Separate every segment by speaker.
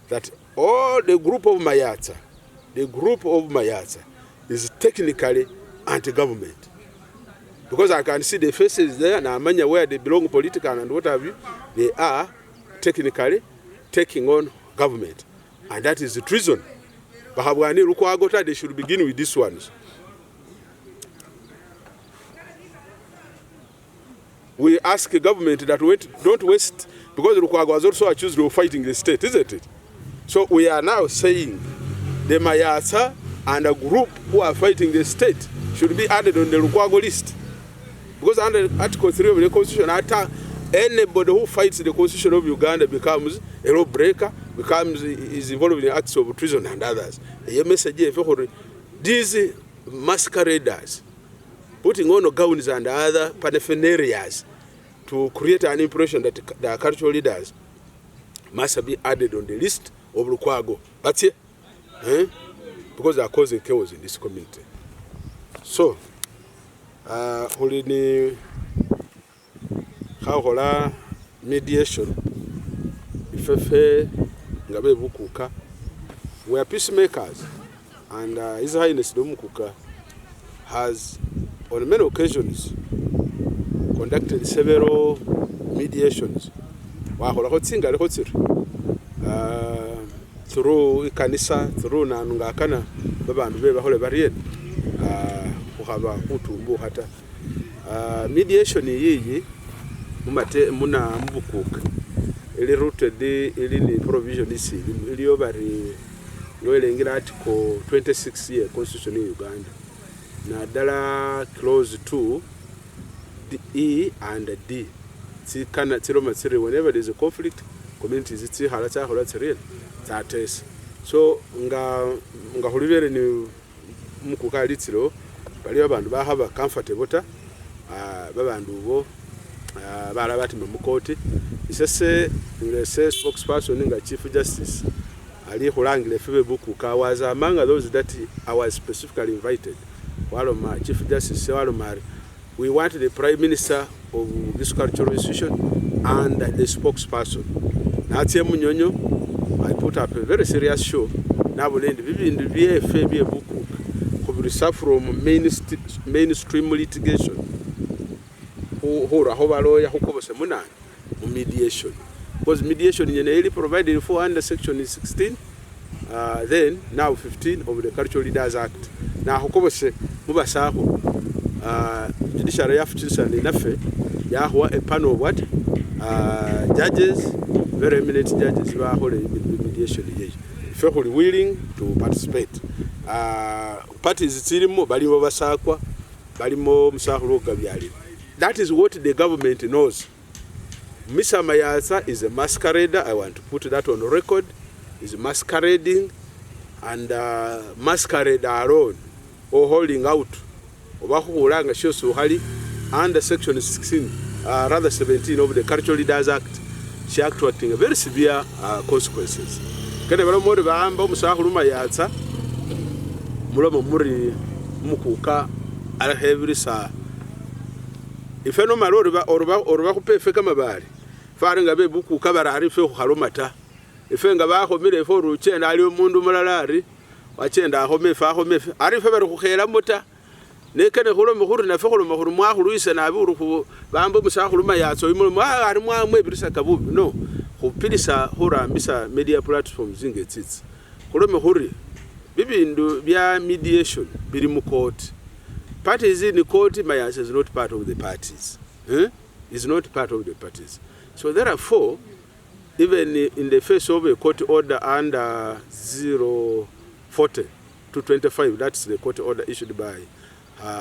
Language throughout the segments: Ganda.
Speaker 1: that all the group of Mayatsa is technically anti-government. Because I can see the faces there, and Amanya where they belong political and what have you, they are technically taking on government. And that is treason. Bahabwani Lukwago, they should begin with these ones. We ask the government that don't waste, because Lukwago was also accused of fighting the state, isn't it? So we are now saying the Mayatsa and a group who are fighting the state should be added on the Lukwago list. Because under Article 3 of the Constitution, anybody who fights the Constitution of Uganda becomes a lawbreaker, is involved in acts of treason and others. These masqueraders putting on gowns and other paraphernalias to create an impression that the cultural leaders must be added on the list of Lukwago. That's it. Because they are causing chaos in this community. So, hulini hahola mediation ifefe ngabe bukuka. We are peacemakers, and His Highness Domukuka has on many occasions conducted several mediations through ikanisa, through nanungakana babandu be bahole barien kuhaba kutumbu hata mediation yiyi muna mbukuka ili rooted ili ni provision isi ili yobari yoelengira article 26 year constitution in Uganda na dala clause 2 E and D. Kana tiro material whenever there is a conflict, communities it's real. That is. So nga hulivere ni mukuka litiro bali abantu bahaba comfortable ta babandu bo barabati mu court isese ngese spokesperson nga Chief Justice ali hulangile febe bukuka was among those that I was specifically invited. Waloma Chief Justice Walomari, we want the Prime Minister of this cultural institution and the spokesperson. Natie Munyonyo, I put up a very serious show. Now we need in the VFA book could reserve from mainstream litigation. Mediation. Because mediation in provided for under section 16, then now 15 of the Cultural Leaders Act. Now Hokobose Mubasaho judiciary officers and enough Yahwa a panel of what? Judges, very eminent judges who are holding mediation. If you're willing to participate. Parties Tirimo, Balimo Basakwa, Balimo Musahuro Gaviali. That is what the government knows. Mr. Mayatsa is a masquerader. I want to put that on record. Is masquerading and masquerade alone or holding out. Under section 16, rather 17 of the Cultural Leaders Act, she acting very severe consequences. Can ever more Bamba Musahuru Mayatsa Muloma Muri Mukuka Alheavy Sa. If I know my lord or pay Fekamabari, firing a buku cabarari for Harumata. If I go made for Ruche and Alio Mundu Malari, watching a home home, Arifa Hera Nekene holo muhuru na fekolo muhuru muahuru isa na aburu ku bambo musahuru Mayatsa imu muahuru muamwe birisa kabubi no kupilisa hora mbisa media platforms zingetitsi holo muhuri bibi ndu bya mediation biri mu court parties in court. Mayatsa is not part of the parties is not part of the parties, so therefore even in the face of a court order under 040 to 25, that's the court order issued by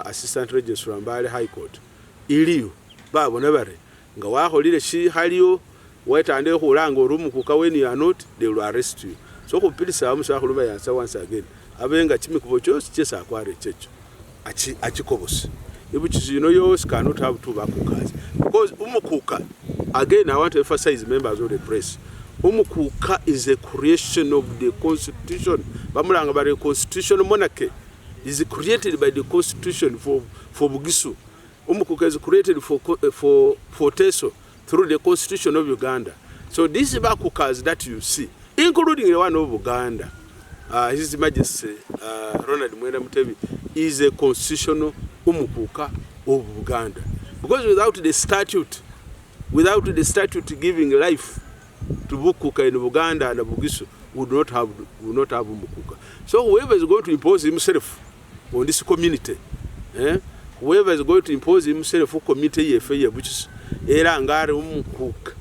Speaker 1: Assistant Registrar from Mbale High Court. Iliyo babo nebare nga waholile shi haliyo weta ande hulango rumu kuka when you are not, they will arrest you. So kupilisa amusahulu Mayatsa once again abenga chimi kubochos chesa akware checho achikobos. Which you know yours cannot have two bakukas because umukuka, again I want to emphasize members of the press, umukuka is a creation of the constitution. Bamulanga bare constitutional monarchy is created by the constitution for Bugisu. Umukuka is created for Teso through the constitution of Uganda. So these bakukas that you see, including the one of Uganda. His Majesty Ronald Mwenda Mutebi is a constitutional umukuka of Uganda. Because without the statute giving life to Bukuka in Uganda and Bugisu, would not have umukuka. So whoever is going to impose himself on this community, whoever is going to impose himself on community, which is Erangari umukuka,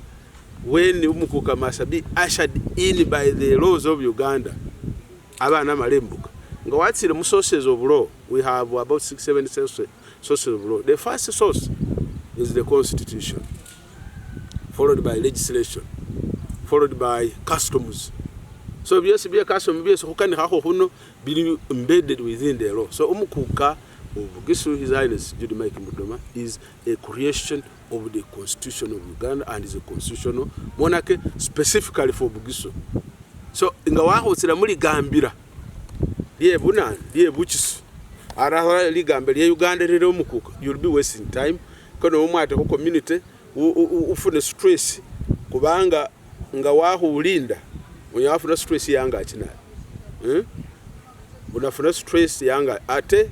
Speaker 1: when umukuka must be ushered in by the laws of Uganda. Abana malembuka. Nga watsire mu sources of law, we have about 6-7 sources of law. The first source is the Constitution, followed by legislation, followed by customs. So yes, be a custom, yes, who can have be embedded within the law. So umukuka of Bugisu, His Highness Judy Mike Mudoma, is a creation of the Constitution of Uganda and is a constitutional monarchy specifically for Bugisu. So nga wahotsira muri gambira liye bunani liye buchisu ara ligambira ya Uganda rero mukuka, you'll be wasting time kono umwate ku community ufune stress kubanga nga waho ulinda uyafuna stress yanga achina unafuna stress yanga ate.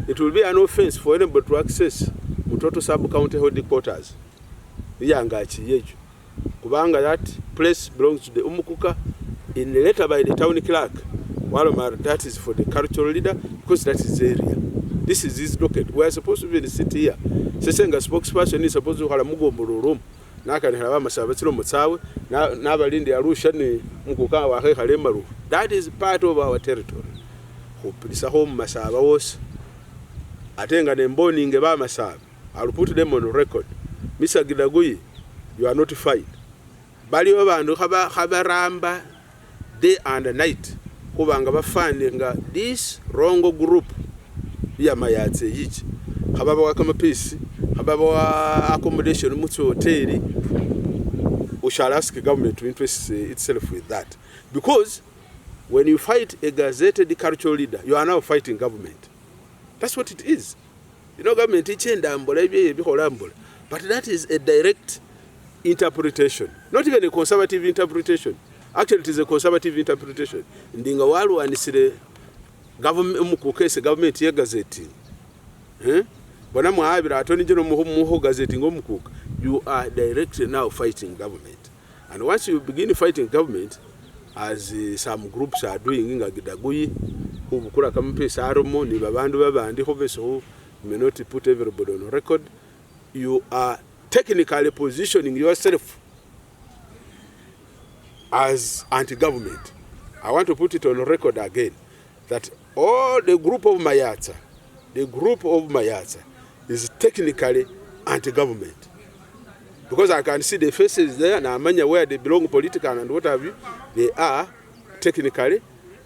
Speaker 1: It will be an offense for anybody to access Mutoto sub-county headquarters yanga achiyeju kubanga that place belongs to the umukuka in the letter by the town clerk. Walomar, that is for the cultural leader because that is the area. This is his docket. We are supposed to be in the city here. Sesenga spokesperson is supposed to have a mugomboro room. Naka ni halama sabatiro mutsawe na balindi arusha ni mukuka wa halemaru. That is part of our territory. Hopisa home masaba wose. Atenga nemboni ngeba masaba. I'll put them on record. Mr. Gidagui, you are notified. Bali abantu habaramba day and night kubanga bafandinga this wrong group ya Mayatsa yichi hababa wa kama pisi hababa wa accommodation mutu hotel. We shall ask the government to interest itself with that, because when you fight a gazetted cultural leader, you are now fighting government. That's what it is. You know, government but that is a direct interpretation, not even a conservative interpretation. Actually, it is a conservative interpretation. Ndinga walu anisire government umukukese government ya gazeti. Wana muhabira atoni jeno muho gazeti ngomukuka. You are directly now fighting government. And once you begin fighting government, as some groups are doing inga Gidagui, who bukura kampesa aromo ni babandu babandi hobeso who may not put everybody on record, you are technically positioning yourself as anti-government. I want to put it on record again that all the group of Mayatsa is technically anti-government. Because I can see the faces there and Amanya where they belong political and what have you, they are technically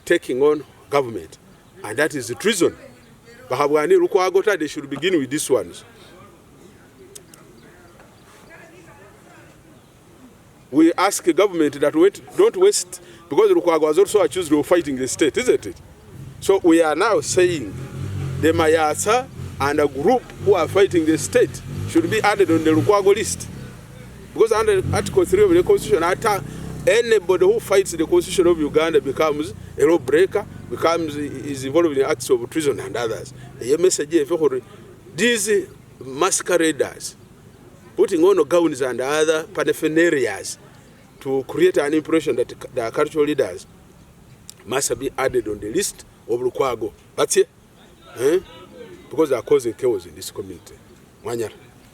Speaker 1: taking on government. And that is the treason. Bahabwani Lukwago, they should begin with these ones. We ask the government that don't waste, because Lukwago was also accused of fighting the state, isn't it? So we are now saying the Mayatsa and a group who are fighting the state should be added on the Lukwago list. Because under Article 3 of the Constitution, anybody who fights the Constitution of Uganda becomes a lawbreaker, is involved in acts of treason and others. These masqueraders, putting on gowns and other paraphernalias to create an impression that the cultural leaders must be added on the list of Lukwago. That's it. Because they are causing chaos in this community. Mwanyara.